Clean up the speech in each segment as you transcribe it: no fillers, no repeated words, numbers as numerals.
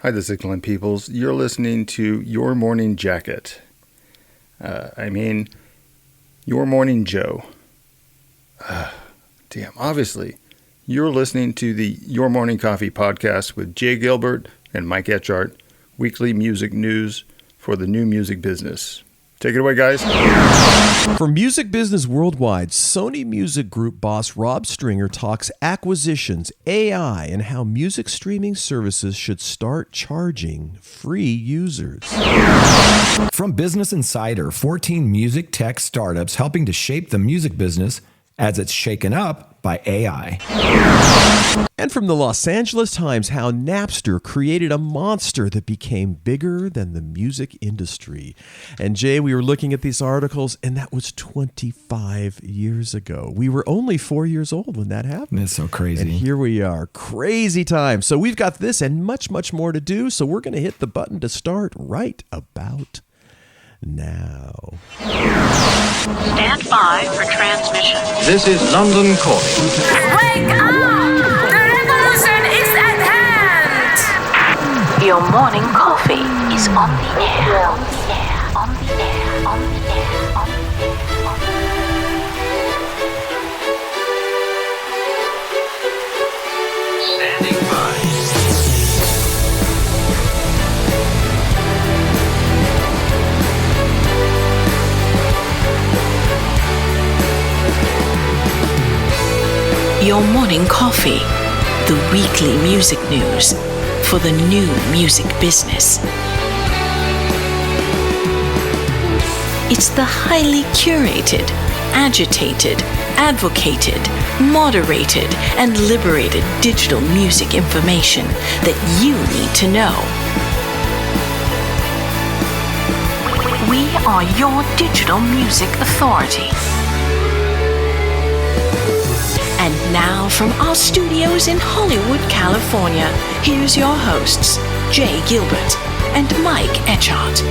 Hi, the Zickland peoples. You're listening to Your Morning Jacket. Your Morning Joe. Obviously. You're listening to the Your Morning Coffee podcast with Jay Gilbert and Mike Etchart, weekly music news for the new music business. Take it away, guys. For Music Business Worldwide, Sony Music Group boss Rob Stringer talks acquisitions, AI, and how music streaming services should start charging free users. From Business Insider, 14 music tech startups helping to shape the music business as it's shaken up by AI. And from the Los Angeles Times, how Napster created a monster that became bigger than the music industry. And Jay, we were looking at these articles, and that was 25 years ago. We were only 4 years old when that happened. It's so crazy. And here we are. Crazy time. So we've got this and much, much more to do. So we're going to hit the button to start right about now. Stand by for transmission. This is London calling. Wake up! The revolution is at hand! Your morning coffee is on the air. On the air. On the air. On the air. On the air. On the air. Standing by. Your morning coffee, the weekly music news for the new music business. It's the highly curated, agitated, advocated, moderated, and liberated digital music information that you need to know. We are your digital music authority. And now from our studios in Hollywood, California, here's your hosts, Jay Gilbert and Mike Etchart.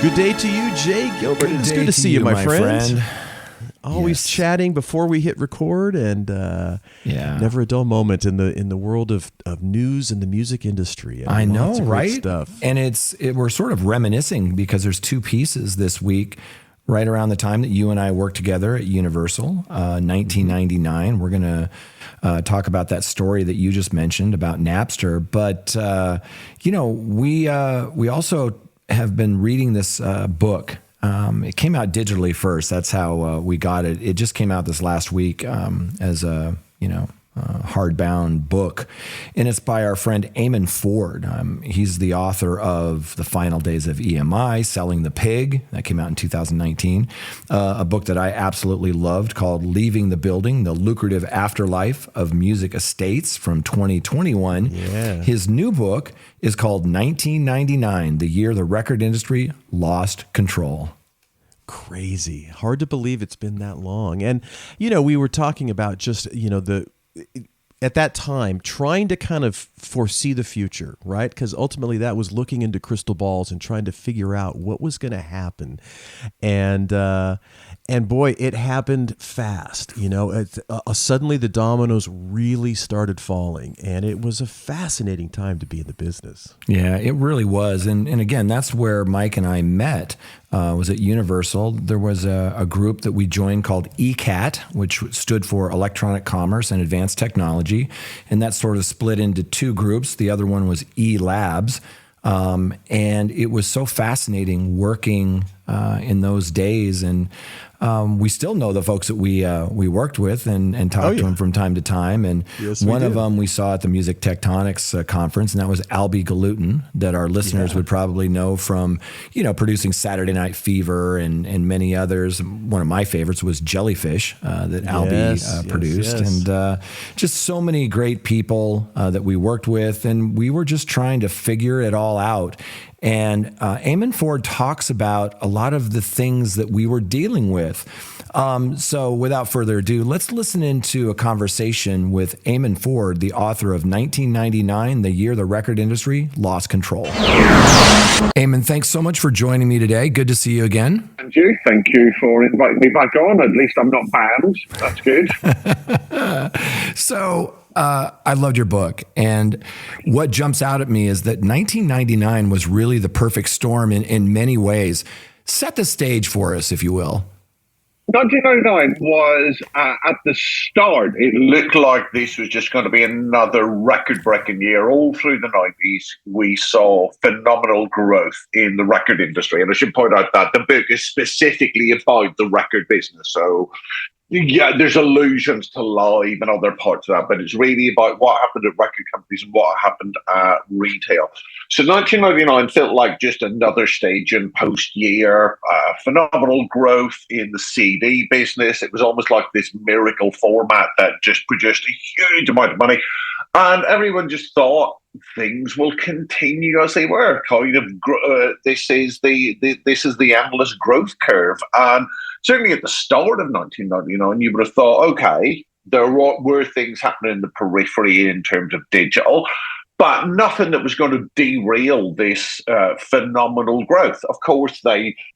Good day to you, Jay Gilbert. It's good to see you, my friend. Always chatting before we hit record, and never a dull moment in the world of news and the music industry. I know, right? Stuff. And we're sort of reminiscing because there's two pieces this week, right around the time that you and I worked together at Universal, 1999. We're going to talk about that story that you just mentioned about Napster, but we also have been reading this book. It came out digitally first. That's how we got it. It just came out this last week as a hardbound book, and it's by our friend Eamonn Forde. He's the author of The Final Days of EMI, Selling the Pig. That came out in 2019. A book that I absolutely loved called Leaving the Building, The Lucrative Afterlife of Music Estates from 2021. Yeah. His new book is called 1999, the year the record industry lost control. Crazy. Hard to believe it's been that long. And, we were talking about just, at that time, trying to kind of foresee the future, right? Because ultimately that was looking into crystal balls and trying to figure out what was going to happen. And boy, it happened fast. Suddenly the dominoes really started falling, and it was a fascinating time to be in the business. Yeah, it really was. And again, that's where Mike and I met, was at Universal. There was a group that we joined called ECAT, which stood for Electronic Commerce and Advanced Technology. And that sort of split into two groups. The other one was E-Labs. And it was so fascinating working in those days. And we still know the folks that we worked with and talked to them from time to time. And one of them we saw at the Music Tectonics conference, and that was Albie Galutin, that our listeners would probably know from, producing Saturday Night Fever and many others. One of my favorites was Jellyfish that Albie produced. And just so many great people that we worked with. And we were just trying to figure it all out. And Eamonn Forde talks about a lot of the things that we were dealing with. So without further ado, let's listen into a conversation with Eamonn Forde, the author of 1999, the year the record industry lost control. Eamonn, thanks so much for joining me today. Good to see you again. Thank you. Thank you for inviting me back on. At least I'm not banned. That's good. So I loved your book. And what jumps out at me is that 1999 was really the perfect storm in many ways. Set the stage for us, if you will. 1999 was, at the start, it looked like this was just going to be another record-breaking year. All through the 90s, we saw phenomenal growth in the record industry. And I should point out that the book is specifically about the record business. So, yeah, there's allusions to live and other parts of that, but it's really about what happened at record companies and what happened at retail. So 1999 felt like just another stage in post-year, phenomenal growth in the CD business. It was almost like this miracle format that just produced a huge amount of money. And everyone just thought things will continue as they were. Kind of, this is the endless growth curve. And certainly at the start of 1999, you would have thought, okay, there were things happening in the periphery in terms of digital, but nothing that was going to derail this phenomenal growth. Of course,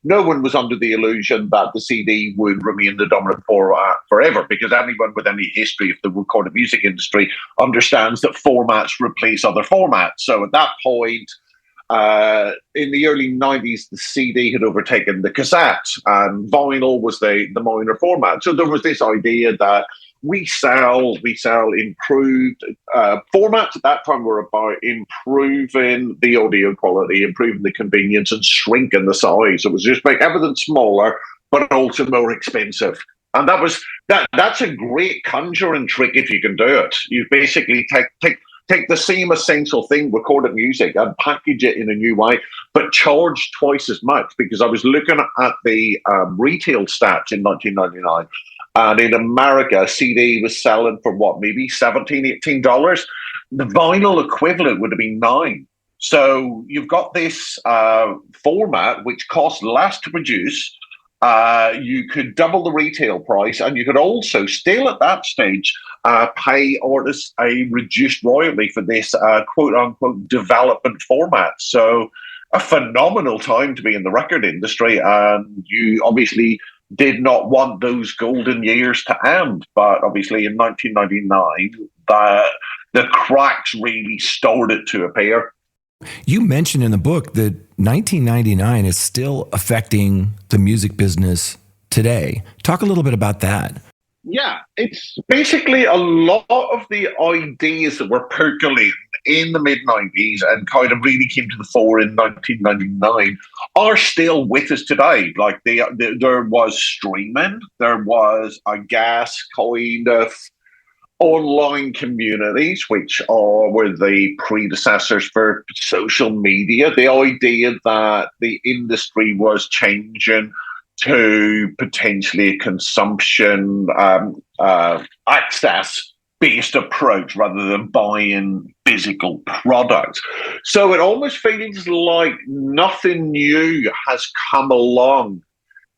no one was under the illusion that the CD would remain the dominant format forever, because anyone with any history of the recorded music industry understands that formats replace other formats. So at that point, in the early 90s, the CD had overtaken the cassette, and vinyl was the minor format. So there was this idea that we sell improved formats. At that time were about improving the audio quality, improving the convenience, and shrinking the size. It was just make everything smaller, but also more expensive. And that's a great conjuring trick if you can do it. You basically take the same essential thing, recorded music, and package it in a new way, but charge twice as much. Because I was looking at the retail stats in 1999, and in America, a CD was selling for maybe $17, $18. The vinyl equivalent would have been $9. So you've got this format which costs less to produce. You could double the retail price, and you could also still at that stage pay artists a reduced royalty for this quote-unquote development format. So a phenomenal time to be in the record industry, and you obviously did not want those golden years to end. But obviously in 1999, the cracks really started to appear. You mentioned in the book that 1999 is still affecting the music business today. Talk a little bit about that. Yeah, it's basically a lot of the ideas that were percolating in the mid-90s and kind of really came to the fore in 1999 are still with us today. Like there was streaming, there was, I guess, kind of online communities, which were the predecessors for social media. The idea that the industry was changing to potentially a consumption access-based approach rather than buying physical products. So it almost feels like nothing new has come along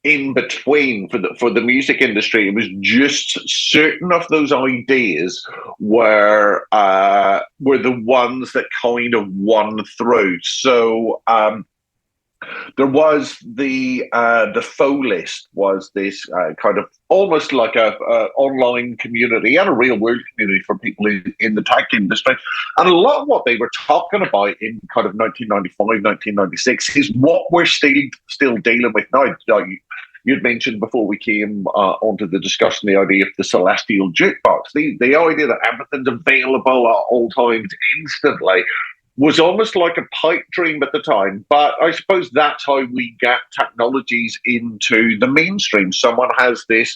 in between for the music industry. It was just certain of those ideas were the ones that kind of won through. So there was the faux list was this kind of almost like a online community and a real world community for people in the tech industry. And a lot of what they were talking about in kind of 1995, 1996 is what we're still dealing with now. You'd mentioned before we came onto the discussion the idea of the celestial jukebox, the idea that everything's available at all times instantly was almost like a pipe dream at the time. But I suppose that's how we get technologies into the mainstream. Someone has this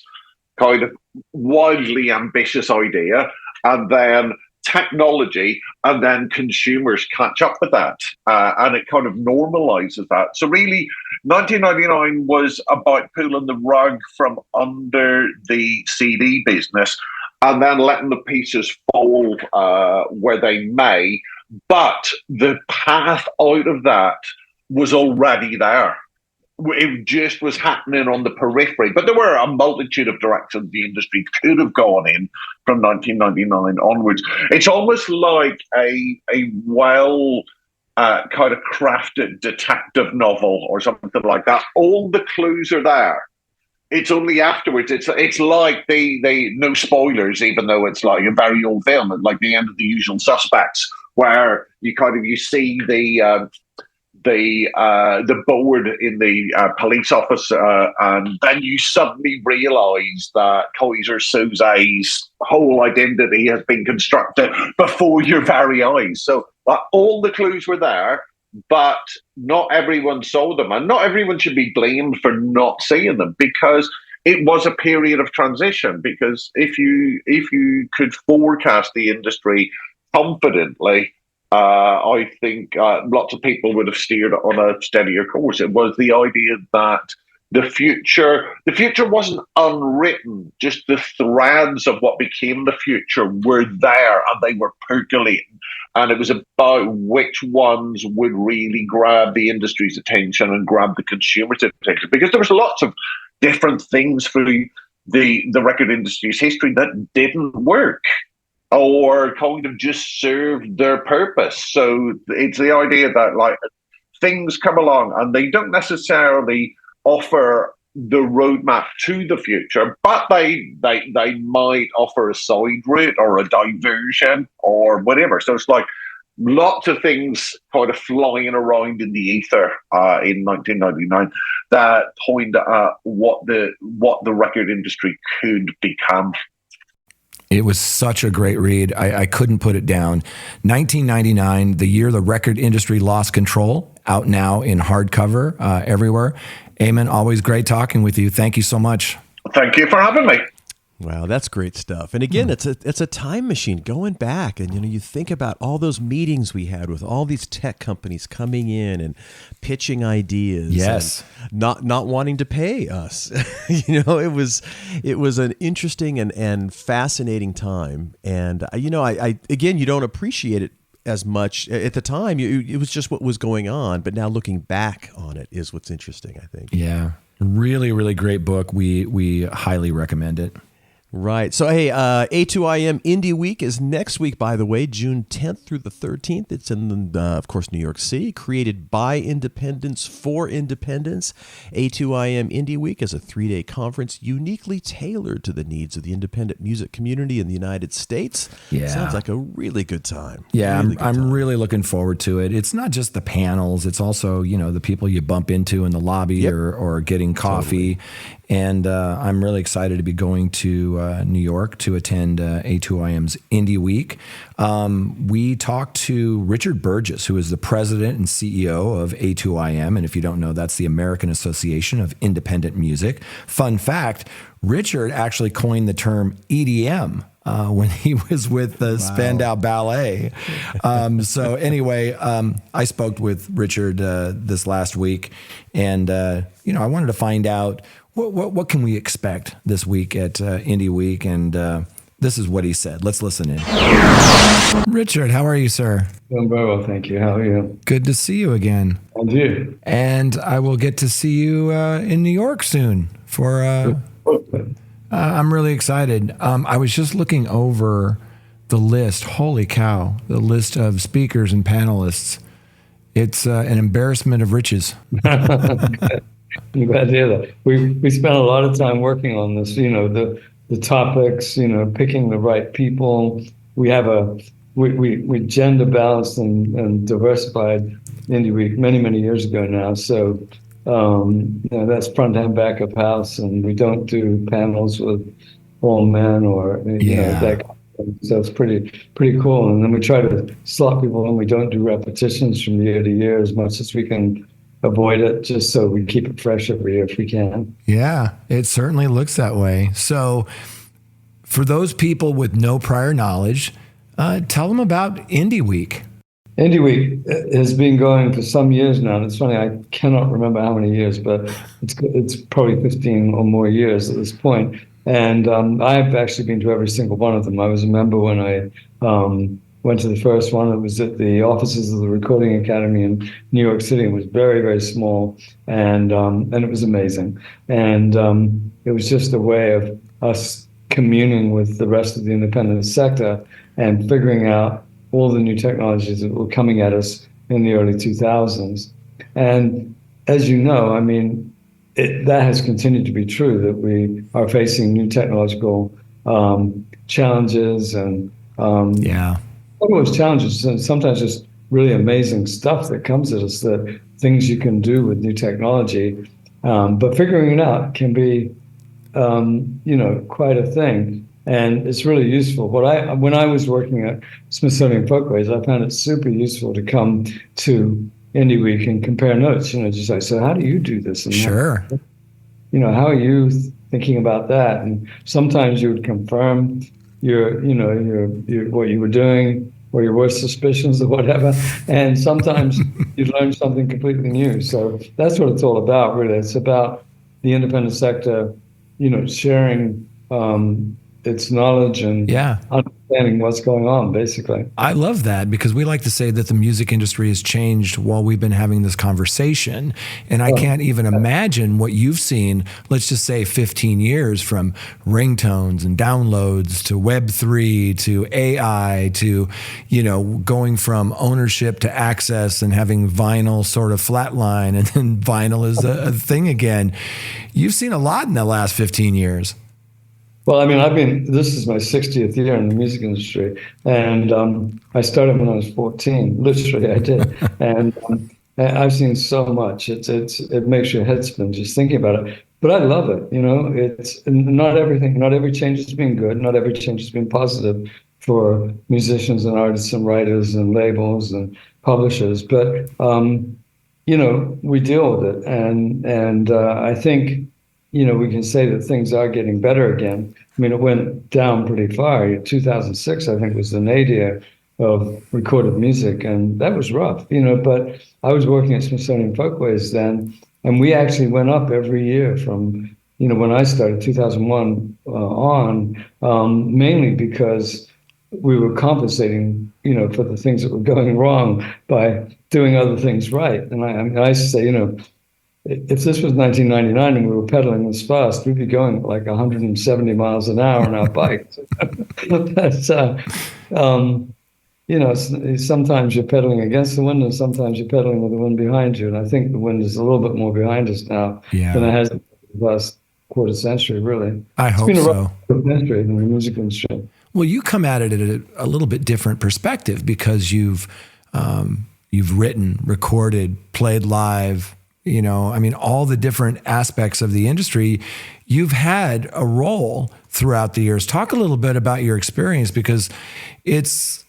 kind of wildly ambitious idea, and then technology, and then consumers catch up with that, and it kind of normalizes that. So really, 1999 was about pulling the rug from under the CD business and then letting the pieces fall where they may. But the path out of that was already there. It just was happening on the periphery. But there were a multitude of directions the industry could have gone in from 1999 onwards. It's almost like a well kind of crafted detective novel or something like that. All the clues are there. It's only afterwards. It's like they no spoilers, even though it's like a very old film, like the end of The Usual Suspects, where you see the board in the police office, and then you suddenly realise that Kaiser Soze's whole identity has been constructed before your very eyes. So all the clues were there, but not everyone saw them, and not everyone should be blamed for not seeing them, because it was a period of transition. Because if you could forecast the industry confidently, I think lots of people would have steered on a steadier course. It was the idea that the future wasn't unwritten. Just the threads of what became the future were there, and they were percolating. And it was about which ones would really grab the industry's attention and grab the consumer's attention. Because there was lots of different things through the record industry's history that didn't work, or kind of just served their purpose. So it's the idea that like things come along and they don't necessarily offer the roadmap to the future, but they might offer a side route or a diversion or whatever. So it's like lots of things kind of flying around in the ether in 1999 that point at what the record industry could become. It was such a great read. I couldn't put it down. 1999, the year the record industry lost control, out now in hardcover everywhere. Eamonn, always great talking with you. Thank you so much. Thank you for having me. Wow, that's great stuff. And again, it's a time machine going back, and you think about all those meetings we had with all these tech companies coming in and pitching ideas. Yes, and not wanting to pay us. It was an interesting and fascinating time. And I again, you don't appreciate it as much at the time. It was just what was going on, but now looking back on it is what's interesting, I think. Yeah, really, really great book. We highly recommend it. Right. So, hey, A2IM Indie Week is next week, by the way, June 10th through the 13th. It's in, of course, New York City. Created by independents for independents. A2IM Indie Week is a 3-day conference uniquely tailored to the needs of the independent music community in the United States. Yeah. Sounds like a really good time. Yeah, I'm really looking forward to it. It's not just the panels. It's also, the people you bump into in the lobby or getting coffee. Totally. And I'm really excited to be going to New York to attend A2IM's Indie Week. We talked to Richard Burges, who is the president and CEO of A2IM. And if you don't know, that's the American Association of Independent Music. Fun fact, Richard actually coined the term EDM when he was with the Spandau Ballet. So anyway, I spoke with Richard this last week, and I wanted to find out what can we expect this week at Indie Week, and this is what he said. Let's listen in. Richard, how are you, sir? Doing very well, thank you. How are you? Good to see you again. And you? And I will get to see you in New York soon for. I'm really excited. I was just looking over the list. Holy cow, the list of speakers and panelists. It's an embarrassment of riches. I'm glad to hear that. We spent a lot of time working on this, the topics, picking the right people. We have we gender balanced and diversified Indie Week many years ago now. So that's front and back of house, and we don't do panels with all men or that. So it's pretty cool. And then we try to slot people in. We don't do repetitions from year to year as much as we can avoid it, just so we keep it fresh every year if we can. Yeah, it certainly looks that way. So for those people with no prior knowledge, tell them about Indie Week. Indie Week has been going for some years now. And it's funny, I cannot remember how many years, but it's probably 15 or more years at this point. And I've actually been to every single one of them. I was a member when I went to the first one. It was at the offices of the Recording Academy in New York City. It was very, very small, and it was amazing. And it was just a way of us communing with the rest of the independent sector and figuring out all the new technologies that were coming at us in the early 2000s. And as you know, I mean, that has continued to be true, that we are facing new technological challenges and always challenges, and sometimes just really amazing stuff that comes at us, that things you can do with new technology. But figuring it out can be, quite a thing. And it's really useful. When I was working at Smithsonian Folkways, I found it super useful to come to Indie Week and compare notes, just like, so how do you do this? And Sure. How are you thinking about that? And sometimes you would confirm your what you were doing or your worst suspicions or whatever. And sometimes you'd learn something completely new. So that's what it's all about, really. It's about the independent sector, sharing its knowledge and understanding what's going on, basically. I love that, because we like to say that the music industry has changed while we've been having this conversation. And I can't even imagine what you've seen, let's just say 15 years, from ringtones and downloads to Web3 to AI to, going from ownership to access and having vinyl sort of flatline, and then vinyl is a thing again. You've seen a lot in the last 15 years. Well, I mean, this is my 60th year in the music industry, and I started when I was 14. Literally, I did, and I've seen so much. It makes your head spin just thinking about it. But I love it. It's not everything. Not every change has been good. Not every change has been positive for musicians and artists and writers and labels and publishers. But we deal with it, and I think. We can say that things are getting better again. I mean, it went down pretty far. 2006, I think, was the nadir of recorded music, and that was rough, but I was working at Smithsonian Folkways then, and we actually went up every year from, when I started, 2001 on, mainly because we were compensating, for the things that were going wrong by doing other things right. And I used to say, if this was 1999 and we were pedaling this fast, we'd be going like 170 miles an hour on our bikes. But, sometimes you're pedaling against the wind and sometimes you're pedaling with the wind behind you. And I think the wind is a little bit more behind us now than it has in the last quarter century, really. I hope so. It's been a rough quarter century in the music industry. Well, you come at it at a little bit different perspective, because you've written, recorded, played live, all the different aspects of the industry. You've had a role throughout the years. Talk a little bit about your experience, because it's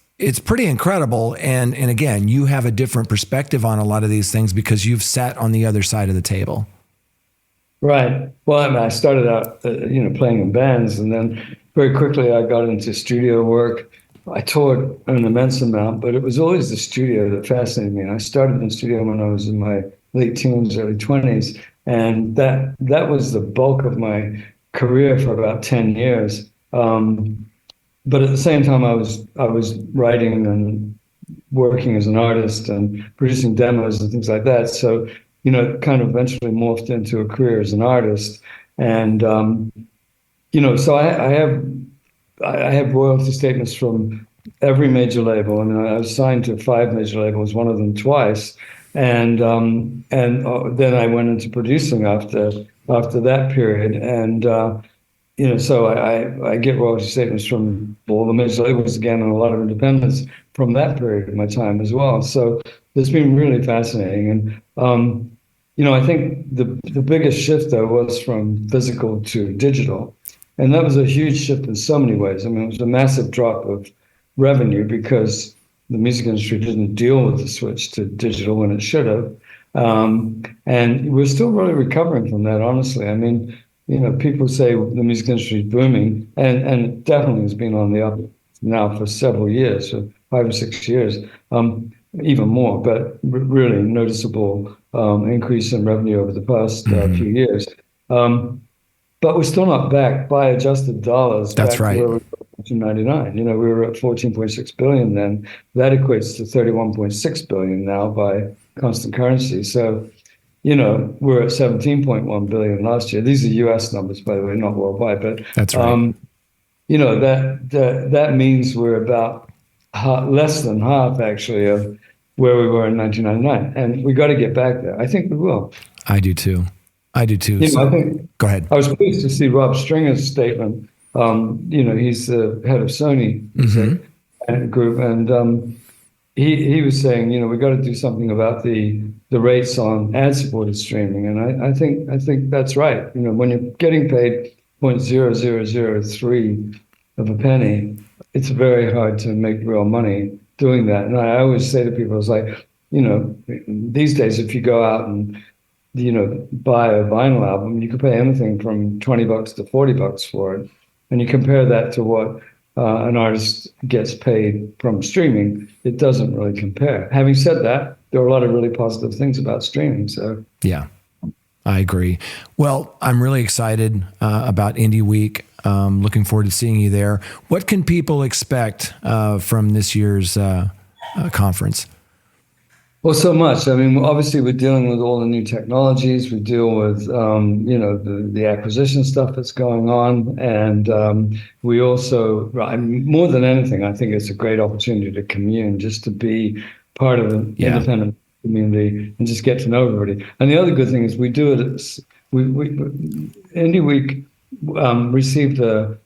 pretty incredible. And again, you have a different perspective on a lot of these things because you've sat on the other side of the table. Right. Well, I started out, playing in bands, and then very quickly I got into studio work. I toured an immense amount, but it was always the studio that fascinated me. And I started in the studio when I was in my late teens, early 20s. And that was the bulk of my career for about 10 years. But at the same time, I was writing and working as an artist and producing demos and things like that. So, it kind of eventually morphed into a career as an artist. And, so I have royalty statements from every major label. I mean, I was signed to 5 major labels, one of them twice. And then I went into producing after that period, and so I get royalty statements from all the major labels again, and a lot of independents from that period of my time as well. So it's been really fascinating, and I think the biggest shift though was from physical to digital, and that was a huge shift in so many ways. I mean, it was a massive drop of revenue because the music industry didn't deal with the switch to digital when it should have. And we're still really recovering from that, honestly. I mean, people say the music industry is booming, and it definitely has been on the up now for several years, so 5 or 6 years, even more, but really noticeable increase in revenue over the past few years. But we're still not back by adjusted dollars. That's right. 1999. You know, we were at 14.6 billion then. That equates to 31.6 billion now by constant currency. So, you know, we're at 17.1 billion last year. These are US numbers, by the way, not worldwide. But that's right. You know, that means we're about less than half, actually, of where we were in 1999. And we got to get back there. I think we will. I do too. You know, I think, go ahead. I was pleased to see Rob Stringer's statement. You know, he's the head of Sony music group, and he was saying, you know, we got to do something about the rates on ad-supported streaming, and I think that's right. You know, when you're getting paid 0.0003 of a penny, it's very hard to make real money doing that. And I always say to people, it's like, you know, these days if you go out and you know, buy a vinyl album, you could pay anything from $20 to $40 for it. And you compare that to what an artist gets paid from streaming, it doesn't really compare. Having said that, there are a lot of really positive things about streaming. So yeah, I agree. Well, I'm really excited about Indie Week. Looking forward to seeing you there. What can people expect from this year's conference? Well, so much. I mean, obviously, we're dealing with all the new technologies. We deal with, you know, the acquisition stuff that's going on. And we also, I mean, more than anything, I think it's a great opportunity to commune, just to be part of an independent community and just get to know everybody. And the other good thing is we do it, Indie Week received an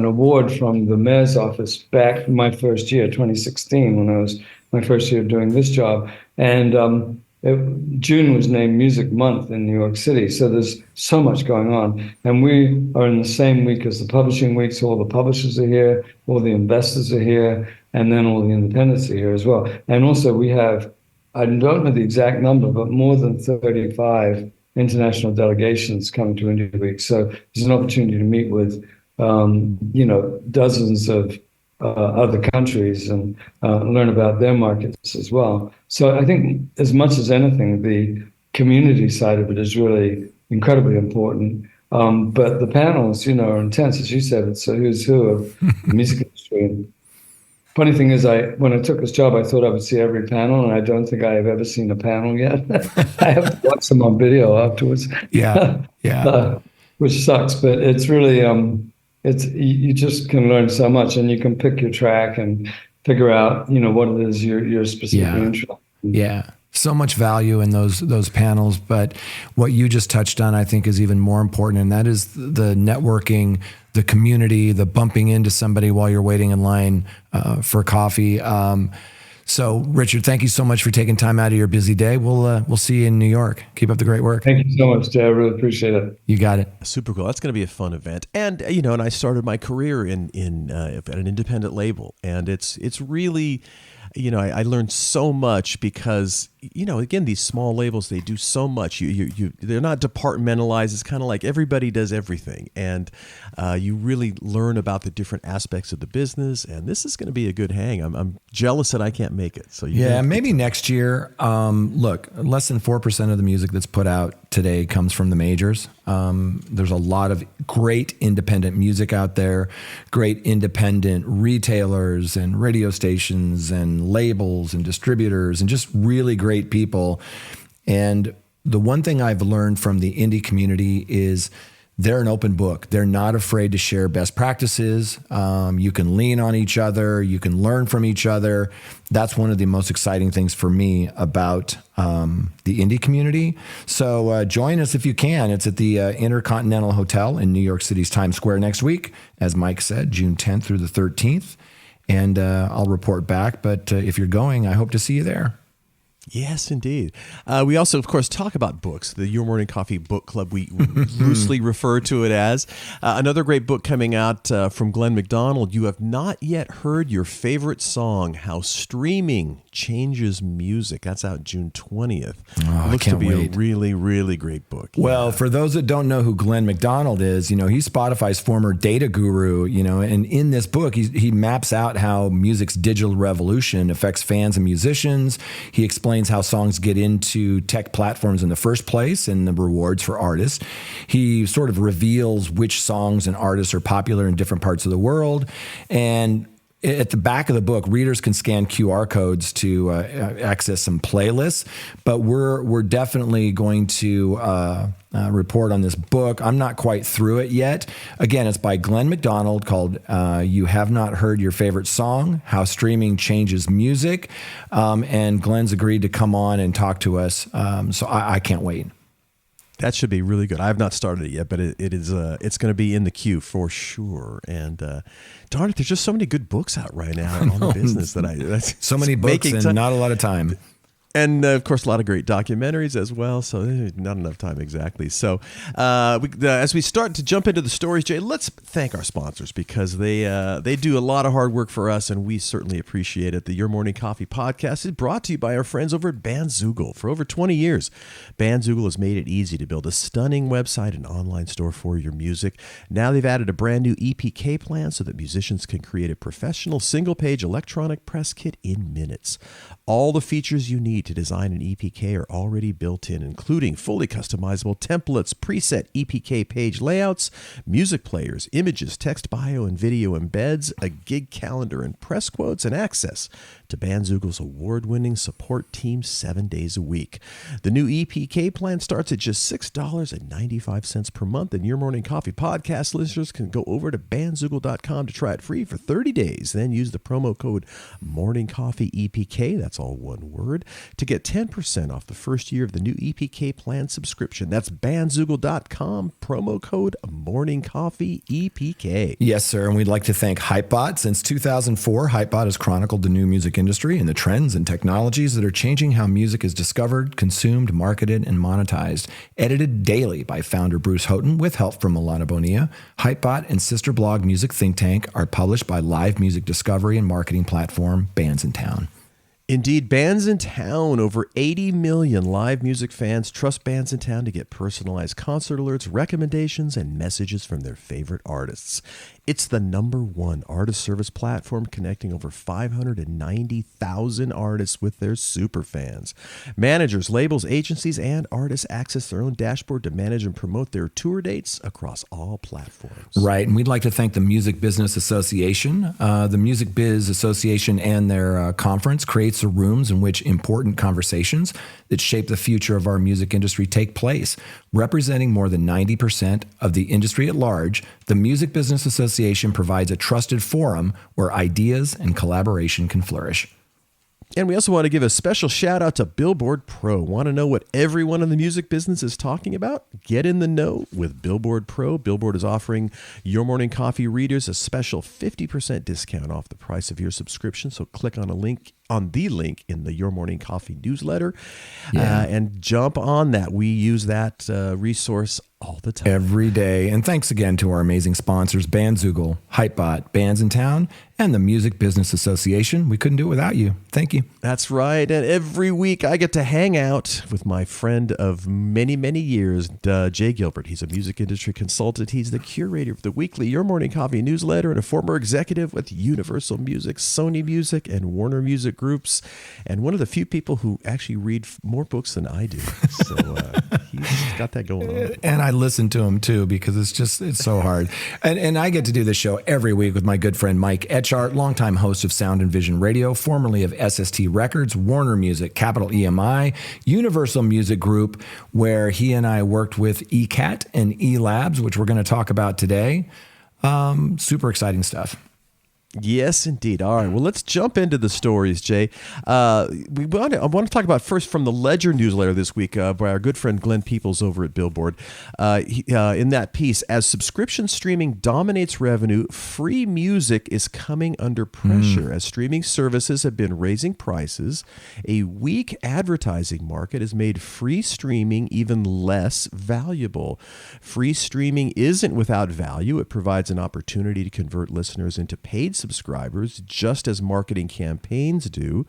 award from the mayor's office back in my first year, 2016, when I was my first year doing this job. And June was named Music Month in New York City. So there's so much going on. And we are in the same week as the publishing week. So all the publishers are here, all the investors are here, and then all the independents are here as well. And also we have, I don't know the exact number, but more than 35 international delegations coming to Indie Week. So there's an opportunity to meet with, you know, dozens of other countries and learn about their markets as well. So I think as much as anything, the community side of it is really incredibly important. But the panels, you know, are intense. As you said, it's a who's who of the music industry. And funny thing is, when I took this job, I thought I would see every panel, and I don't think I have ever seen a panel yet. I have to watch them on video afterwards. Yeah. Which sucks, but it's really... you just can learn so much, and you can pick your track and figure out, you know, what it is you're specifically interested in. Yeah. So much value in those panels, but what you just touched on, I think, is even more important, and that is the networking, the community, the bumping into somebody while you're waiting in line for coffee. So, Richard, thank you so much for taking time out of your busy day. We'll see you in New York. Keep up the great work. Thank you so much, Jay. I really appreciate it. You got it. Super cool. That's going to be a fun event. And you know, and I started my career in at an independent label, and it's really, you know, I learned so much because, you know, again, these small labels, they do so much. They're not departmentalized. It's kind of like everybody does everything, and you really learn about the different aspects of the business. And this is going to be a good hang. I'm jealous that I can't make it. So maybe next year. Look, less than 4% of the music that's put out today comes from the majors. There's a lot of great independent music out there, great independent retailers and radio stations and labels and distributors and just really great people. And the one thing I've learned from the indie community is they're an open book. They're not afraid to share best practices. You can lean on each other. You can learn from each other. That's one of the most exciting things for me about the indie community. So join us if you can. It's at the Intercontinental Hotel in New York City's Times Square next week, as Mike said, June 10th through the 13th. And I'll report back. But if you're going, I hope to see you there. Yes, indeed. We also, of course, talk about books. The Your Morning Coffee Book Club, we loosely refer to it as. Another great book coming out from Glenn McDonald. You have not yet heard your favorite song, How Streaming Changes Music. That's out June 20th. Oh, Looks I to can't be wait. a really, really great book. Well, for those that don't know who Glenn McDonald is, he's Spotify's former data guru, and in this book, he maps out how music's digital revolution affects fans and musicians. He explains how songs get into tech platforms in the first place and the rewards for artists. He sort of reveals which songs and artists are popular in different parts of the world. And at the back of the book, readers can scan QR codes to access some playlists, but we're definitely going to report on this book. I'm not quite through it yet. Again, it's by Glenn McDonald, called You Have Not Heard Your Favorite Song, How Streaming Changes Music. And Glenn's agreed to come on and talk to us, so I can't wait. That should be really good. I have not started it yet, but it's going to be in the queue for sure. And darn it, there's just so many good books out right now on the business so many books and not a lot of time. And, of course, a lot of great documentaries as well, so not enough time exactly. So as we start to jump into the stories, Jay, let's thank our sponsors because they do a lot of hard work for us, and we certainly appreciate it. The Your Morning Coffee podcast is brought to you by our friends over at Bandzoogle. For over 20 years, Bandzoogle has made it easy to build a stunning website and online store for your music. Now they've added a brand new EPK plan so that musicians can create a professional single-page electronic press kit in minutes. All the features you need to design an EPK are already built in, including fully customizable templates, preset EPK page layouts, music players, images, text bio and video embeds, a gig calendar and press quotes, and access to Bandzoogle's award-winning support team 7 days a week. The new EPK plan starts at just $6.95 per month, and Your Morning Coffee podcast listeners can go over to bandzoogle.com to try it free for 30 days. Then use the promo code MorningCoffeeEPK, that's all one word, to get 10% off the first year of the new EPK plan subscription. That's bandzoogle.com, promo code MorningCoffeeEPK. Yes, sir, and we'd like to thank Hypebot. Since 2004, Hypebot has chronicled the new music industry and the trends and technologies that are changing how music is discovered, consumed, marketed, and monetized. Edited daily by founder Bruce Houghton with help from Milana Bonilla, Hypebot and sister blog Music Think Tank are published by live music discovery and marketing platform Bands in Town. Indeed, Bands in Town. Over 80 million live music fans trust Bands in Town to get personalized concert alerts, recommendations, and messages from their favorite artists. It's the #1 artist service platform connecting over 590,000 artists with their super fans. Managers, labels, agencies, and artists access their own dashboard to manage and promote their tour dates across all platforms. Right, and we'd like to thank the Music Business Association. The Music Biz Association and their conference creates the rooms in which important conversations that shape the future of our music industry take place. Representing more than 90% of the industry at large, the Music Business Association provides a trusted forum where ideas and collaboration can flourish. And we also want to give a special shout out to Billboard Pro. Want to know what everyone in the music business is talking about? Get in the know with Billboard Pro. Billboard is offering Your Morning Coffee readers a special 50% discount off the price of your subscription. So click on the link in the Your Morning Coffee newsletter and jump on that. We use that resource all the time. Every day. And thanks again to our amazing sponsors, Bandzoogle, Hypebot, Bands in Town, and the Music Business Association. We couldn't do it without you. Thank you. That's right. And every week I get to hang out with my friend of many, many years, Jay Gilbert. He's a music industry consultant. He's the curator of the weekly Your Morning Coffee newsletter and a former executive with Universal Music, Sony Music, and Warner Music Groups, and one of the few people who actually read more books than I do. So he's got that going on. And I listen to him too because it's so hard. And I get to do this show every week with my good friend Mike Etchart, longtime host of Sound and Vision Radio, formerly of SST Records, Warner Music, Capital EMI, Universal Music Group, where he and I worked with ECAT and eLabs, which we're going to talk about today. Super exciting stuff. Yes, indeed. All right. Well, let's jump into the stories, Jay. I want to talk about first from the Ledger newsletter this week by our good friend Glenn Peoples over at Billboard. In that piece, as subscription streaming dominates revenue, free music is coming under pressure. As streaming services have been raising prices, a weak advertising market has made free streaming even less valuable. Free streaming isn't without value. It provides an opportunity to convert listeners into paid subscribers, just as marketing campaigns do.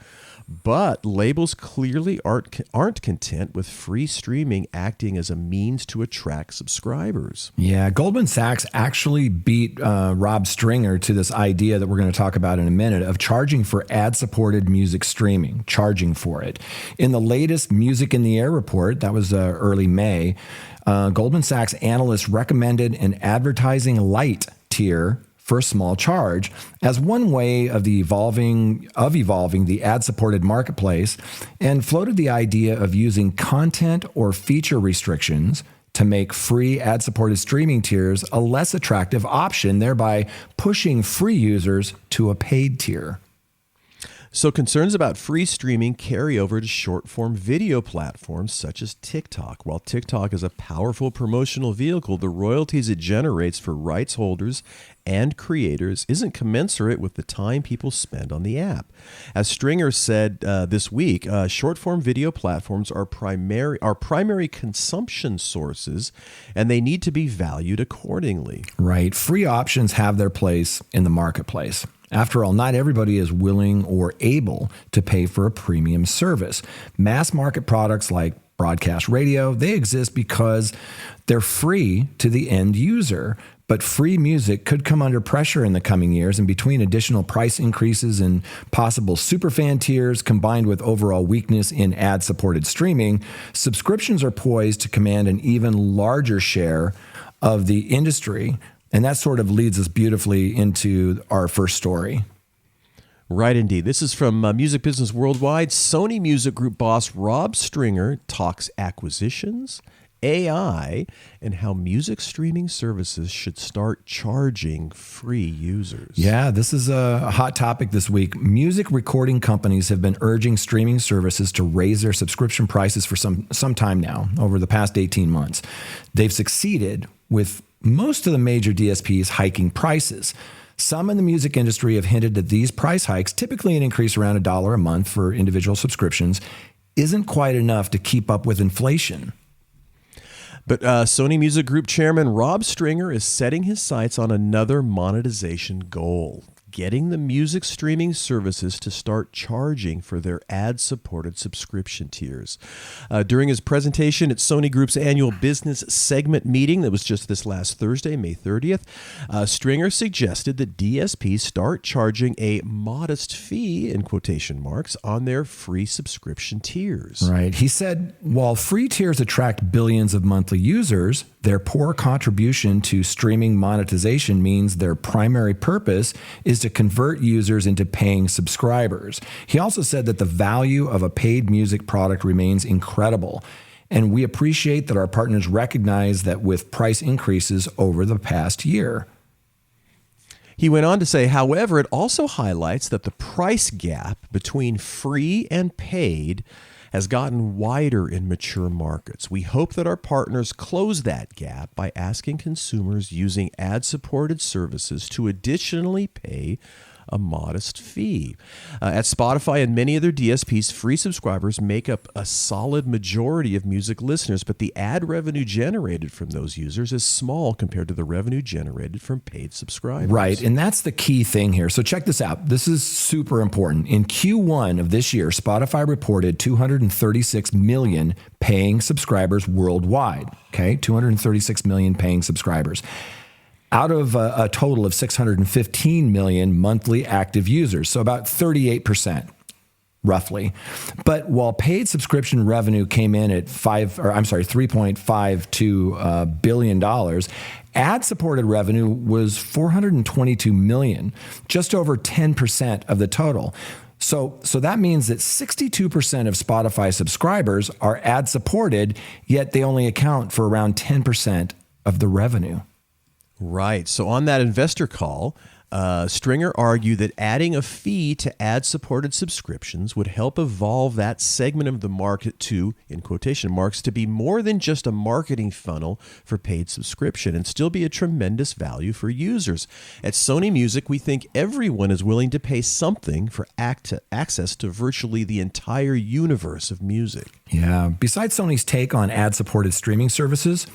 But labels clearly aren't content with free streaming acting as a means to attract subscribers. Yeah, Goldman Sachs actually beat Rob Stringer to this idea that we're going to talk about in a minute of charging for ad-supported music streaming, charging for it. In the latest Music in the Air report, that was early May, Goldman Sachs analysts recommended an advertising light tier for a small charge as one way of evolving the ad-supported marketplace, and floated the idea of using content or feature restrictions to make free ad-supported streaming tiers a less attractive option, thereby pushing free users to a paid tier. So concerns about free streaming carry over to short-form video platforms such as TikTok. While TikTok is a powerful promotional vehicle, the royalties it generates for rights holders and creators isn't commensurate with the time people spend on the app. As Stringer said this week, short-form video platforms are primary consumption sources, and they need to be valued accordingly. Right. Free options have their place in the marketplace. After all, not everybody is willing or able to pay for a premium service. Mass market products like broadcast radio, they exist because they're free to the end user. But free music could come under pressure in the coming years, and between additional price increases and possible superfan tiers combined with overall weakness in ad-supported streaming, subscriptions are poised to command an even larger share of the industry. And that sort of leads us beautifully into our first story. Right, indeed. This is from Music Business Worldwide. Sony Music Group boss Rob Stringer talks acquisitions, AI, and how music streaming services should start charging free users. Yeah, this is a hot topic this week. Music recording companies have been urging streaming services to raise their subscription prices for some time now, over the past 18 months. They've succeeded with most of the major DSPs hiking prices. Some in the music industry have hinted that these price hikes, typically an increase around $1 a month for individual subscriptions, isn't quite enough to keep up with inflation. But Sony Music Group chairman Rob Stringer is setting his sights on another monetization goal: getting the music streaming services to start charging for their ad-supported subscription tiers. During his presentation at Sony Group's annual business segment meeting that was just this last Thursday, May 30th, Stringer suggested that DSPs start charging a modest fee, in quotation marks, on their free subscription tiers. Right. He said, while free tiers attract billions of monthly users, their poor contribution to streaming monetization means their primary purpose is to convert users into paying subscribers. He also said that the value of a paid music product remains incredible, and we appreciate that our partners recognize that with price increases over the past year. He went on to say, however, it also highlights that the price gap between free and paid has gotten wider in mature markets. We hope that our partners close that gap by asking consumers using ad-supported services to additionally pay a modest fee. At Spotify and many other DSPs, free subscribers make up a solid majority of music listeners, but the ad revenue generated from those users is small compared to the revenue generated from paid subscribers. Right, and that's the key thing here. So check this out. This is super important. In Q1 of this year, Spotify reported 236 million paying subscribers worldwide. Okay, 236 million paying subscribers, out of a total of 615 million monthly active users, so about 38%, roughly. But while paid subscription revenue came in at $3.52 billion, ad-supported revenue was 422 million, just over 10% of the total. So that means that 62% of Spotify subscribers are ad-supported, yet they only account for around 10% of the revenue. Right. So on that investor call, Stringer argued that adding a fee to ad-supported subscriptions would help evolve that segment of the market to, in quotation marks, to be more than just a marketing funnel for paid subscription and still be a tremendous value for users. At Sony Music, we think everyone is willing to pay something for access to virtually the entire universe of music. Yeah. Besides Sony's take on ad-supported streaming services,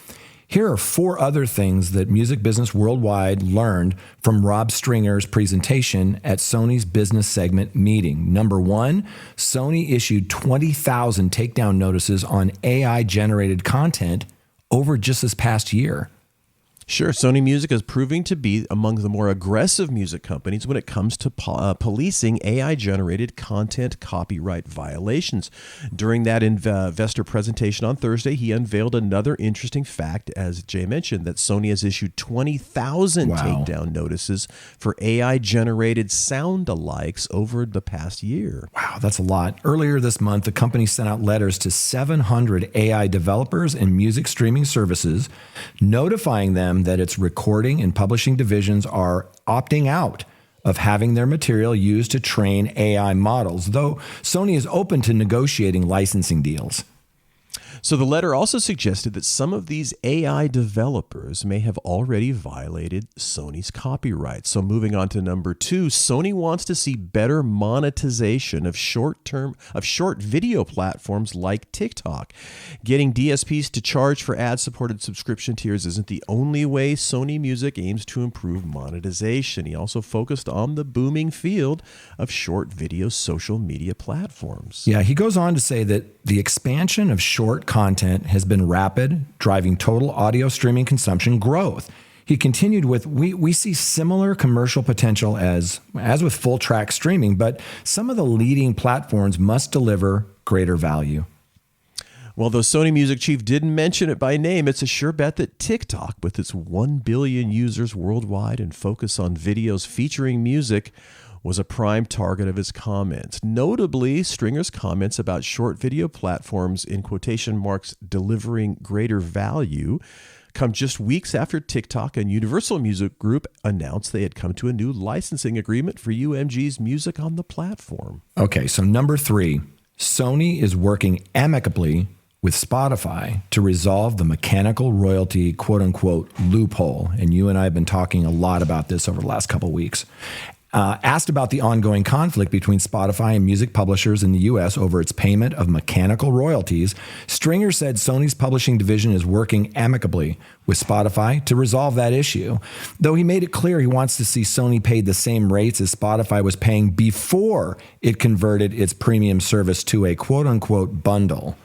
Here are 4 other things that music business worldwide learned from Rob Stringer's presentation at Sony's business segment meeting. Number 1, Sony issued 20,000 takedown notices on AI-generated content over just this past year. Sure, Sony Music is proving to be among the more aggressive music companies when it comes to policing AI-generated content copyright violations. During that investor presentation on Thursday, he unveiled another interesting fact, as Jay mentioned, that Sony has issued 20,000 takedown notices for AI-generated sound-alikes over the past year. Wow, that's a lot. Earlier this month, the company sent out letters to 700 AI developers and music streaming services, notifying them that its recording and publishing divisions are opting out of having their material used to train AI models, though Sony is open to negotiating licensing deals. So the letter also suggested that some of these AI developers may have already violated Sony's copyright. So moving on to number 2, Sony wants to see better monetization of short video platforms like TikTok. Getting DSPs to charge for ad-supported subscription tiers isn't the only way Sony Music aims to improve monetization. He also focused on the booming field of short video social media platforms. Yeah, he goes on to say that the expansion of short content has been rapid, driving total audio streaming consumption growth. He continued with, we see similar commercial potential as with full track streaming, but some of the leading platforms must deliver greater value. Well, though Sony Music chief didn't mention it by name, it's a sure bet that TikTok, with its 1 billion users worldwide and focus on videos featuring music, was a prime target of his comments. Notably, Stringer's comments about short video platforms, in quotation marks, delivering greater value, come just weeks after TikTok and Universal Music Group announced they had come to a new licensing agreement for UMG's music on the platform. Okay, so number 3, Sony is working amicably with Spotify to resolve the mechanical royalty, quote-unquote, loophole. And you and I have been talking a lot about this over the last couple of weeks. Asked about the ongoing conflict between Spotify and music publishers in the U.S. over its payment of mechanical royalties, Stringer said Sony's publishing division is working amicably with Spotify to resolve that issue, though he made it clear he wants to see Sony paid the same rates as Spotify was paying before it converted its premium service to a quote-unquote bundle.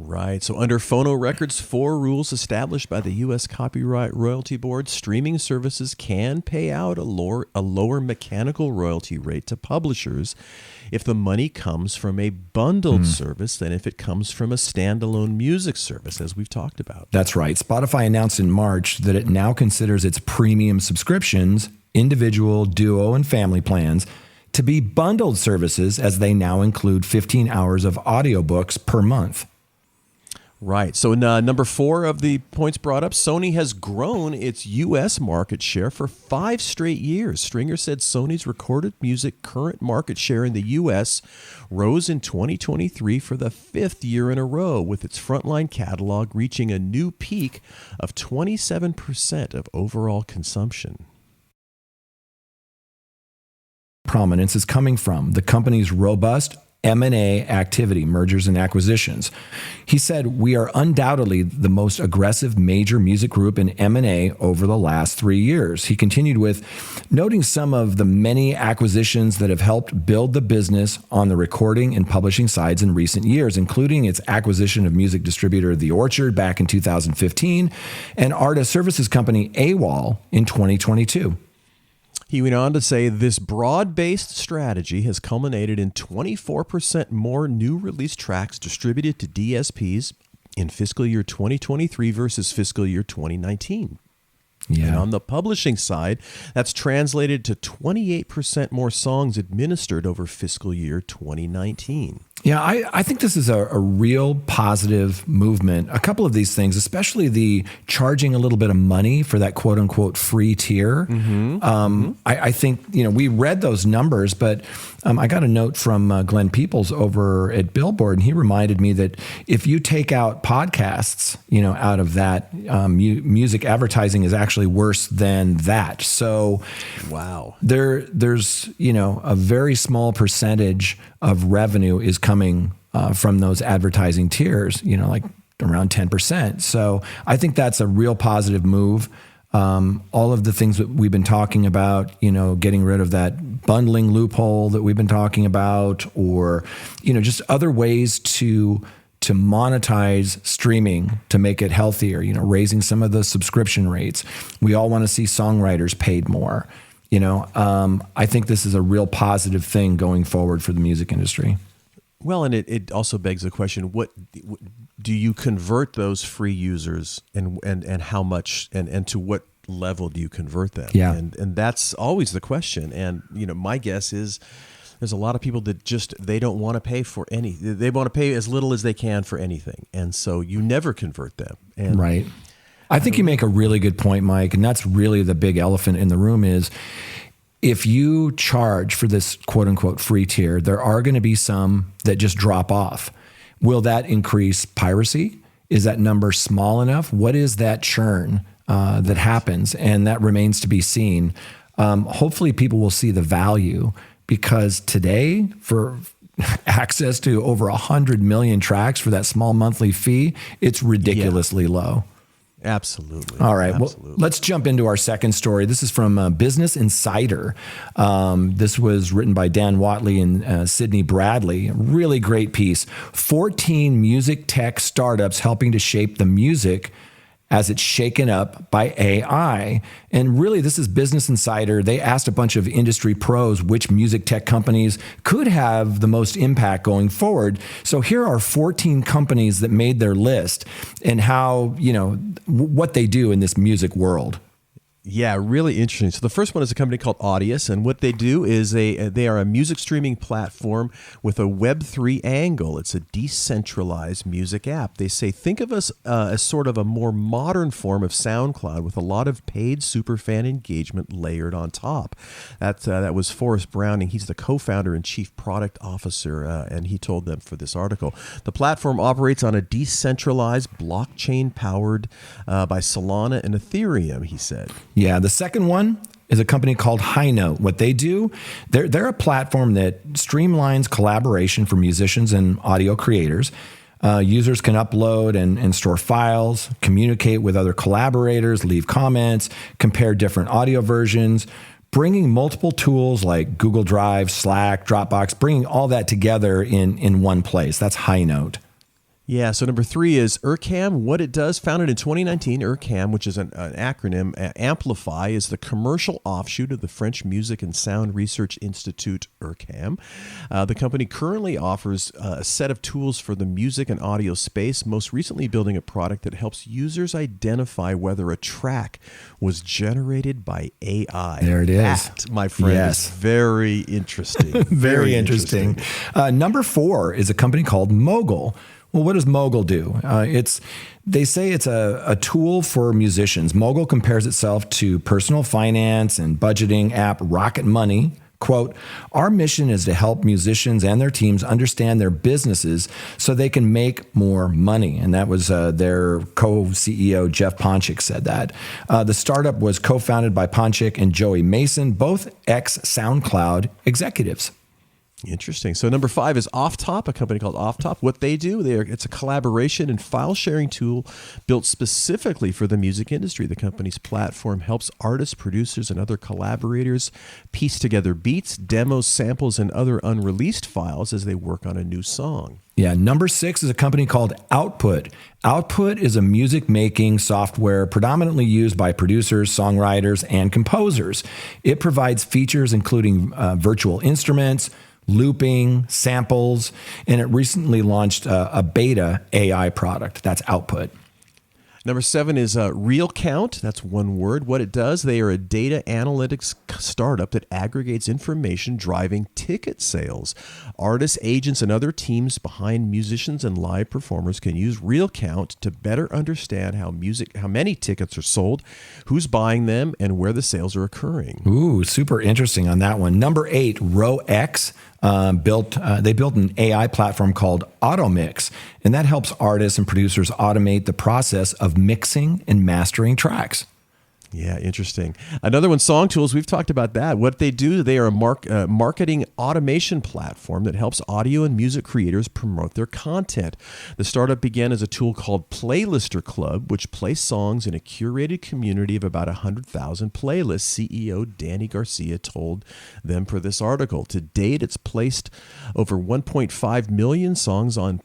Right. So under Phonorecords' 4 rules established by the U.S. Copyright Royalty Board, streaming services can pay out a lower mechanical royalty rate to publishers if the money comes from a bundled service than if it comes from a standalone music service, as we've talked about. That's right. Spotify announced in March that it now considers its premium subscriptions, individual, duo, and family plans to be bundled services, as they now include 15 hours of audiobooks per month. Right. So number 4 of the points brought up, Sony has grown its U.S. market share for 5 straight years. Stringer said Sony's recorded music current market share in the U.S. rose in 2023 for the 5th year in a row, with its frontline catalog reaching a new peak of 27% of overall consumption. Prominence is coming from the company's robust M&A activity, mergers and acquisitions. He said, we are undoubtedly the most aggressive major music group in M&A over the last 3 years. He continued with, noting some of the many acquisitions that have helped build the business on the recording and publishing sides in recent years, including its acquisition of music distributor The Orchard back in 2015 and artist services company AWOL in 2022. He went on to say this broad-based strategy has culminated in 24% more new release tracks distributed to DSPs in fiscal year 2023 versus fiscal year 2019. Yeah. And on the publishing side, that's translated to 28% more songs administered over fiscal year 2019. Yeah, I think this is a real positive movement. A couple of these things, especially the charging a little bit of money for that quote unquote free tier. I think, we read those numbers, but I got a note from Glenn Peoples over at Billboard, and he reminded me that if you take out podcasts, out of that, music advertising is actually worse than that. So wow, there's, a very small percentage of revenue is coming from those advertising tiers, like around 10%. So I think that's a real positive move. All of the things that we've been talking about, getting rid of that bundling loophole that we've been talking about, or, just other ways to monetize streaming to make it healthier, raising some of the subscription rates. We all want to see songwriters paid more. I think this is a real positive thing going forward for the music industry. Well, and it also begs the question: what do you convert those free users, and how much, and to what level do you convert them? Yeah, and that's always the question. And my guess is there's a lot of people that they don't want to pay for any. They want to pay as little as they can for anything, and so you never convert them. And, right. I think you make a really good point, Mike, and that's really the big elephant in the room is, if you charge for this quote unquote free tier, there are going to be some that just drop off. Will that increase piracy? Is that number small enough? What is that churn that happens? And that remains to be seen. Hopefully people will see the value, because today, for access to over 100 million tracks for that small monthly fee, it's ridiculously low. Absolutely. All right. Absolutely. Well, let's jump into our second story. This is from Business Insider. This was written by Dan Watley and Sydney Bradley. Really great piece. 14 music tech startups helping to shape the music as it's shaken up by AI. And really, this is Business Insider. They asked a bunch of industry pros which music tech companies could have the most impact going forward. So here are 14 companies that made their list, and how, what they do in this music world. Yeah, really interesting. So the first one is a company called Audius, and what they do is they are a music streaming platform with a Web3 angle. It's a decentralized music app. They say, think of us as sort of a more modern form of SoundCloud with a lot of paid superfan engagement layered on top. That was Forrest Browning. He's the co-founder and chief product officer, and he told them for this article. The platform operates on a decentralized blockchain powered by Solana and Ethereum, he said. Yeah, the second one is a company called Highnote. What they do, they're a platform that streamlines collaboration for musicians and audio creators. Users can upload and store files, communicate with other collaborators, leave comments, compare different audio versions, bringing multiple tools like Google Drive, Slack, Dropbox, bringing all that together in one place. That's Highnote. Yeah, so number 3 is URCAM. What it does, founded in 2019, URCAM, which is an acronym. Amplify is the commercial offshoot of the French Music and Sound Research Institute, URCAM. The company currently offers a set of tools for the music and audio space, most recently building a product that helps users identify whether a track was generated by AI. There it is. That, my friend, is very interesting. Very interesting. Number 4 is a company called Mogul. Well, what does Mogul do? They say it's a tool for musicians. Mogul compares itself to personal finance and budgeting app Rocket Money. Quote, our mission is to help musicians and their teams understand their businesses so they can make more money. And that was their co-CEO, Jeff Ponchik, said that. The startup was co-founded by Ponchik and Joey Mason, both ex-SoundCloud executives. Interesting. So number 5 is OffTop, a company called OffTop. What they do, it's a collaboration and file sharing tool built specifically for the music industry. The company's platform helps artists, producers, and other collaborators piece together beats, demos, samples, and other unreleased files as they work on a new song. Yeah, number 6 is a company called Output. Output is a music-making software predominantly used by producers, songwriters, and composers. It provides features including virtual instruments, looping, samples, and it recently launched a beta AI product. That's Output. Number 7 is RealCount. That's one word. What it does, they are a data analytics startup that aggregates information driving ticket sales. Artists, agents, and other teams behind musicians and live performers can use RealCount to better understand how many tickets are sold, who's buying them, and where the sales are occurring. Ooh, super interesting on that one. Number 8, RowX. They built an AI platform called AutoMix, and that helps artists and producers automate the process of mixing and mastering tracks. Yeah, interesting. Another one, Song Tools. We've talked about that. What they do, they are a marketing automation platform that helps audio and music creators promote their content. The startup began as a tool called Playlister Club, which placed songs in a curated community of about 100,000 playlists. CEO Danny Garcia told them for this article. To date, it's placed over 1.5 million songs in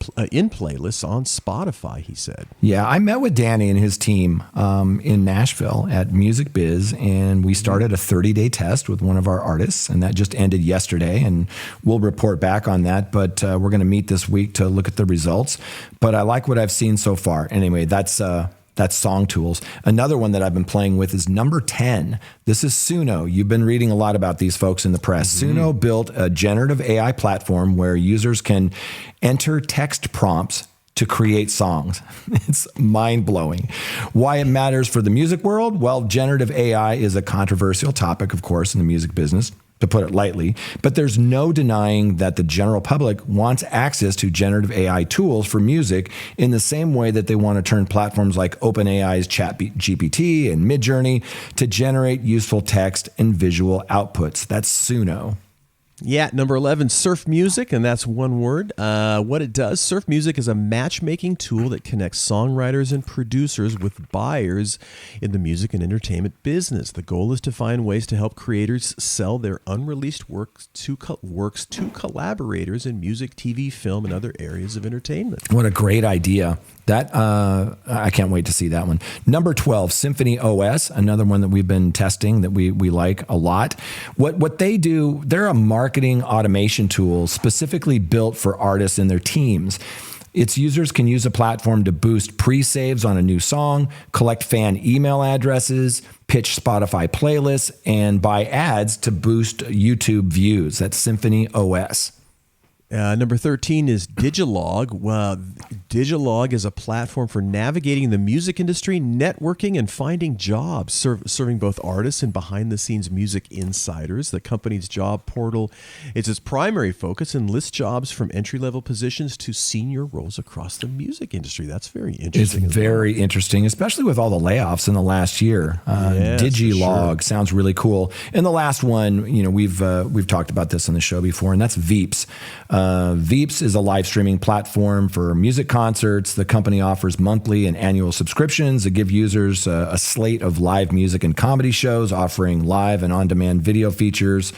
playlists on Spotify, he said. Yeah, I met with Danny and his team in Nashville at Music Biz, and we started a 30-day test with one of our artists, and that just ended yesterday, and we'll report back on that, but we're going to meet this week to look at the results. But I like what I've seen so far. Anyway, that's Song Tools. Another one that I've been playing with is number 10. This is Suno. You've been reading a lot about these folks in the press. Suno built a generative AI platform where users can enter text prompts to create songs. It's mind-blowing. Why it matters for the music world? Well, generative AI is a controversial topic, of course, in the music business, to put it lightly, but there's no denying that the general public wants access to generative AI tools for music in the same way that they want to turn platforms like OpenAI's ChatGPT and Midjourney to generate useful text and visual outputs. That's Suno. Yeah, number 11, Surf Music, and that's one word. What it does, Surf Music is a matchmaking tool that connects songwriters and producers with buyers in the music and entertainment business. The goal is to find ways to help creators sell their unreleased works to collaborators in music, TV, film, and other areas of entertainment. What a great idea. That I can't wait to see that one. Number 12, Symphony OS, another one that we've been testing that we like a lot. What they do, they're a marketing automation tool specifically built for artists and their teams. Its users can use a platform to boost pre-saves on a new song, collect fan email addresses, pitch Spotify playlists, and buy ads to boost YouTube views. That's Symphony OS. Number 13 is Digilog. Well, Digilog is a platform for navigating the music industry, networking, and finding jobs, serving both artists and behind-the-scenes music insiders. The company's job portal is its primary focus and lists jobs from entry-level positions to senior roles across the music industry. That's very interesting. It's very interesting, especially with all the layoffs in the last year. Yes, Digilog sounds really cool. And the last one, we've talked about this on the show before, and that's Veeps. Veeps is a live streaming platform for music concerts. The company offers monthly and annual subscriptions that give users a slate of live music and comedy shows, offering live and on-demand video features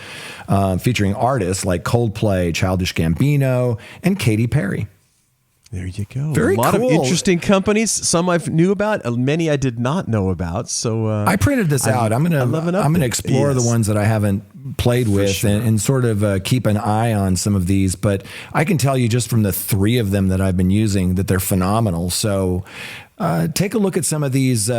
featuring artists like Coldplay, Childish Gambino, and Katy Perry. There you go. Very a lot cool. of interesting companies. Some I knew about, many I did not know about. So I printed this out. I'm gonna explore the ones that I haven't played with and sort of keep an eye on some of these. But I can tell you just from the 3 of them that I've been using that they're phenomenal. So take a look at some of these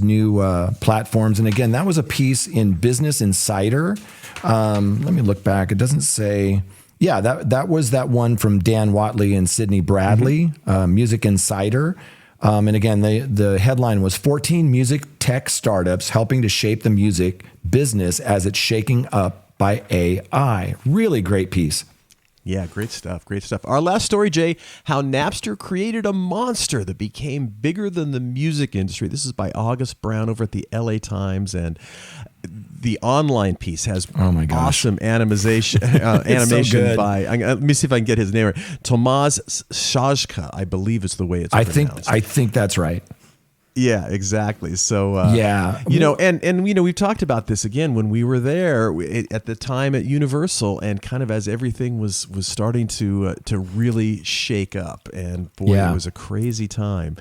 new platforms. And again, that was a piece in Business Insider. Let me look back. It doesn't say. Yeah, that was that one from Dan Watley and Sydney Bradley, Music Insider. And again, the headline was 14 music tech startups helping to shape the music business as it's shaking up by AI. Really great piece. Yeah, great stuff. Great stuff. Our last story, Jay, how Napster created a monster that became bigger than the music industry. This is by August Brown over at the LA Times, and the online piece has awesome animation so by, let me see if I can get his name right. Tomasz Szajka, I believe is the way it's pronounced. I think that's right. Yeah, exactly. So, and we've talked about this again when we were there at the time at Universal, and kind of as everything was starting to really shake up, and boy, it was a crazy time.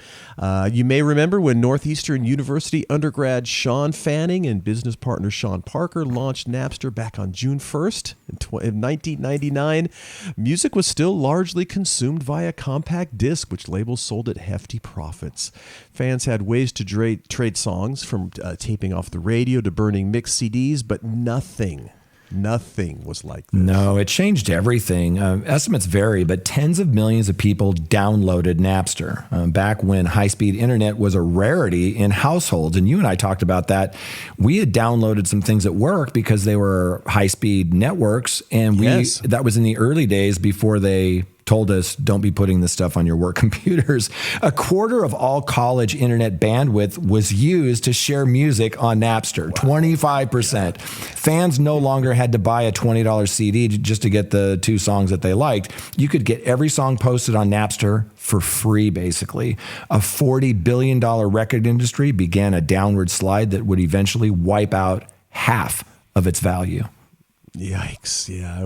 You may remember when Northeastern University undergrad Sean Fanning and business partner Sean Parker launched Napster back on June 1st in 1999. Music was still largely consumed via compact disc, which labels sold at hefty profits. Fans had ways to trade songs, from taping off the radio to burning mixed CDs, but nothing was like this. No, it changed everything. Estimates vary, but tens of millions of people downloaded Napster back when high-speed internet was a rarity in households. And you and I talked about that. We had downloaded some things at work because they were high-speed networks, and that was in the early days before they told us, don't be putting this stuff on your work computers. A quarter of all college internet bandwidth was used to share music on Napster, 25%. Fans no longer had to buy a $20 CD just to get the 2 songs that they liked. You could get every song posted on Napster for free, basically. A $40 billion record industry began a downward slide that would eventually wipe out half of its value. Yikes. Yeah, I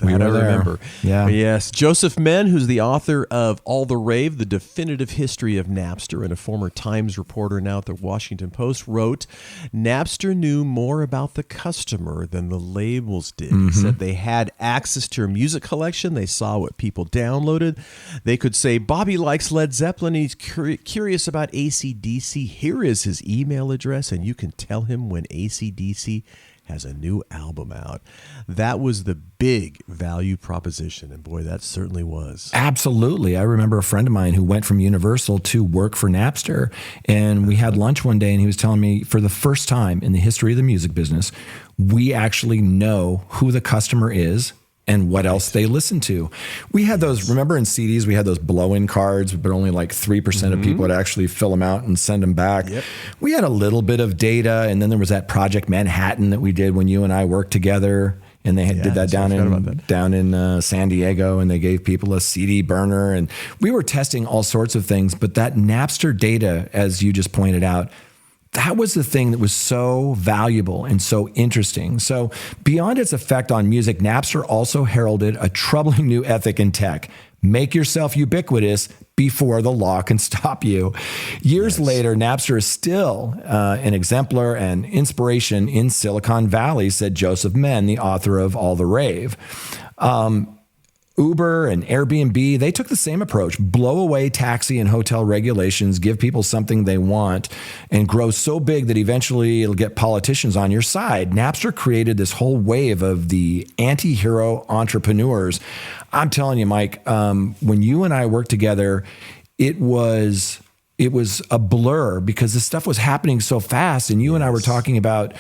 remember. Yeah. But yes. Joseph Menn, who's the author of All the Rave, The Definitive History of Napster, and a former Times reporter now at the Washington Post, wrote, Napster knew more about the customer than the labels did. He said they had access to your music collection. They saw what people downloaded. They could say, Bobby likes Led Zeppelin. He's curious about AC/DC. Here is his email address, and you can tell him when AC/DC has a new album out. That was the big value proposition, and boy, that certainly was. Absolutely. I remember a friend of mine who went from Universal to work for Napster, and we had lunch one day, and he was telling me, for the first time in the history of the music business, we actually know who the customer is and what else they listen to. We had those, remember in CDs, we had those blow-in cards, but only like 3% of people would actually fill them out and send them back. Yep. We had a little bit of data, and then there was that Project Manhattan that we did when you and I worked together. And they did that down in San Diego, and they gave people a CD burner. And we were testing all sorts of things. But that Napster data, as you just pointed out, that was the thing that was so valuable and so interesting. So beyond its effect on music, Napster also heralded a troubling new ethic in tech. Make yourself ubiquitous before the law can stop you. Years later, Napster is still an exemplar and inspiration in Silicon Valley, said Joseph Menn, the author of All the Rave. Uber and Airbnb, they took the same approach. Blow away taxi and hotel regulations, give people something they want, and grow so big that eventually it'll get politicians on your side. Napster created this whole wave of the anti-hero entrepreneurs. I'm telling you, Mike, when you and I worked together, it was a blur because this stuff was happening so fast. And you and I were talking about,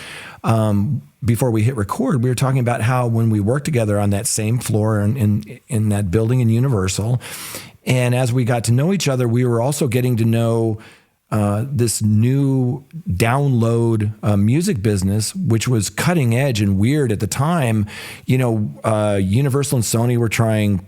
before we hit record, we were talking about how when we worked together on that same floor in that building in Universal, and as we got to know each other, we were also getting to know this new download music business, which was cutting edge and weird at the time. You know, Universal and Sony were trying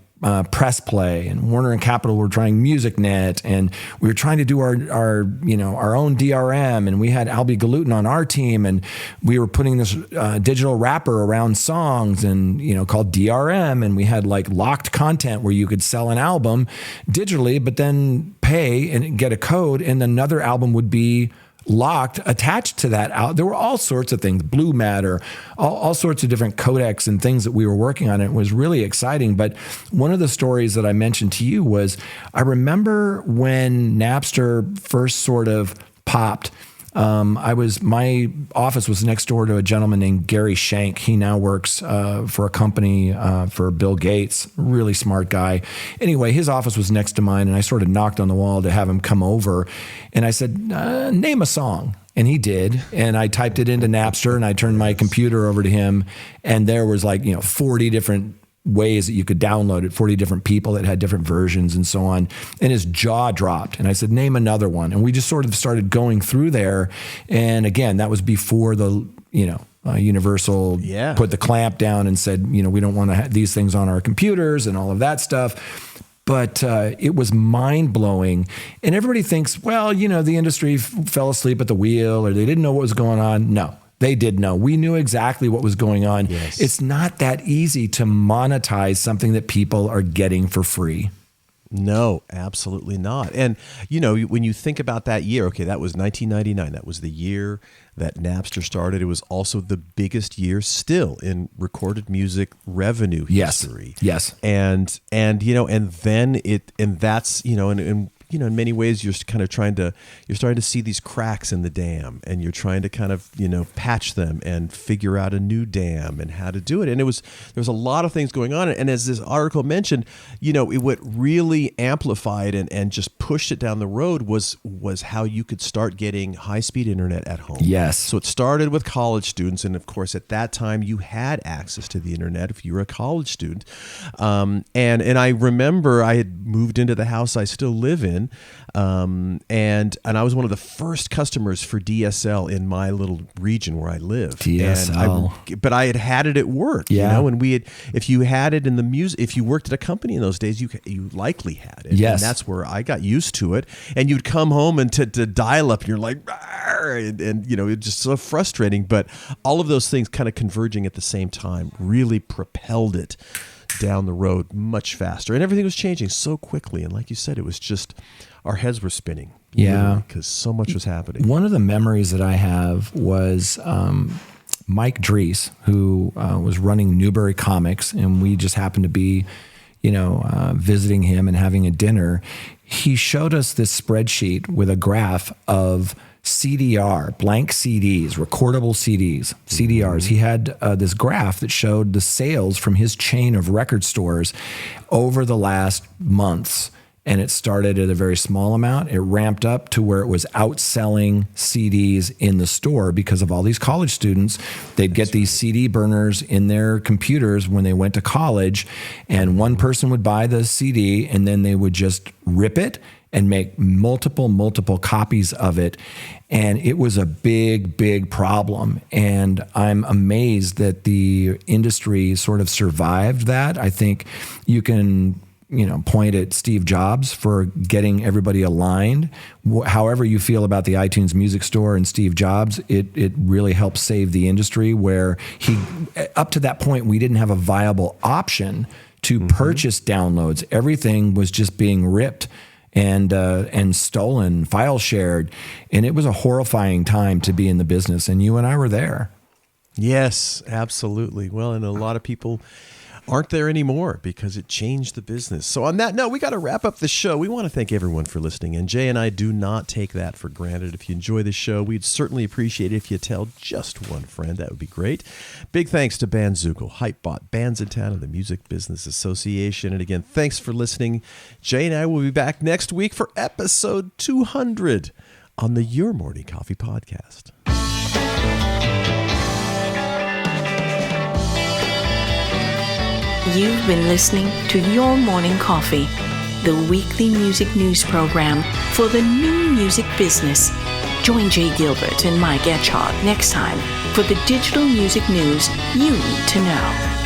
Press Play, and Warner and Capitol were trying MusicNet, and we were trying to do our own DRM, and we had Albie Galutin on our team, and we were putting this digital wrapper around songs, and called DRM, and we had like locked content where you could sell an album digitally, but then pay and get a code, and another album would be locked attached to that. There were all sorts of things, Blue Matter, all sorts of different codecs and things that we were working on. It was really exciting. But one of the stories that I mentioned to you was, I remember when Napster first sort of popped, my office was next door to a gentleman named Gary Shank. He now works for a company for Bill Gates, really smart guy. Anyway, his office was next to mine, and I sort of knocked on the wall to have him come over. And I said, name a song. And he did. And I typed it into Napster, and I turned my computer over to him, and there was 40 different ways that you could download it, 40 different people that had different versions and so on. And his jaw dropped. And I said, name another one. And we just sort of started going through there. And again, that was before the, Universal put the clamp down and said, we don't want to have these things on our computers and all of that stuff. But it was mind-blowing. And everybody thinks, well, the industry fell asleep at the wheel, or they didn't know what was going on. No. They did know. We knew exactly what was going on. Yes. It's not that easy to monetize something that people are getting for free. No, absolutely not. And, when you think about that year, okay, that was 1999. That was the year that Napster started. It was also the biggest year still in recorded music revenue history. Yes. And then that's, and in many ways, you're starting to see these cracks in the dam, and you're trying to kind of, patch them and figure out a new dam and how to do it. And there was a lot of things going on. And as this article mentioned, what really amplified and just pushed it down the road was how you could start getting high-speed internet at home. Yes. So it started with college students. And of course, at that time, you had access to the internet if you were a college student. And I remember I had moved into the house I still live in. And I was one of the first customers for DSL in my little region where I live. DSL. But I had it at work, and if you had it in the music, if you worked at a company in those days, you likely had it. Yes. And that's where I got used to it. And you'd come home and to dial up, and you're like, and it's just so frustrating. But all of those things kind of converging at the same time really propelled it down the road much faster. And everything was changing so quickly. And like you said, it was just, our heads were spinning. Yeah. Because so much was happening. One of the memories that I have was Mike Drees, who was running Newbury Comics, and we just happened to be, visiting him and having a dinner. He showed us this spreadsheet with a graph of CDR, blank CDs, recordable CDs, CDRs. He had this graph that showed the sales from his chain of record stores over the last months. And it started at a very small amount. It ramped up to where it was outselling CDs in the store because of all these college students. They'd get these CD burners in their computers when they went to college, and one person would buy the CD, and then they would just rip it and make multiple copies of it. And it was a big, big problem. And I'm amazed that the industry sort of survived that. I think you can point at Steve Jobs for getting everybody aligned. However you feel about the iTunes Music Store and Steve Jobs, it really helped save the industry, where up to that point, we didn't have a viable option to purchase downloads. Everything was just being ripped and stolen, file shared. And it was a horrifying time to be in the business. And you and I were there. Yes, absolutely. Well, and a lot of people aren't there anymore because it changed the business. So on that note, we got to wrap up the show. We want to thank everyone for listening. And Jay and I do not take that for granted. If you enjoy the show, we'd certainly appreciate it if you tell just one friend. That would be great. Big thanks to Bandzoogle, Hypebot, Bands in Town, and the Music Business Association. And again, thanks for listening. Jay and I will be back next week for episode 200 on the Your Morning Coffee podcast. You've been listening to Your Morning Coffee, the weekly music news program for the new music business. Join Jay Gilbert and Mike Etchart next time for the digital music news you need to know.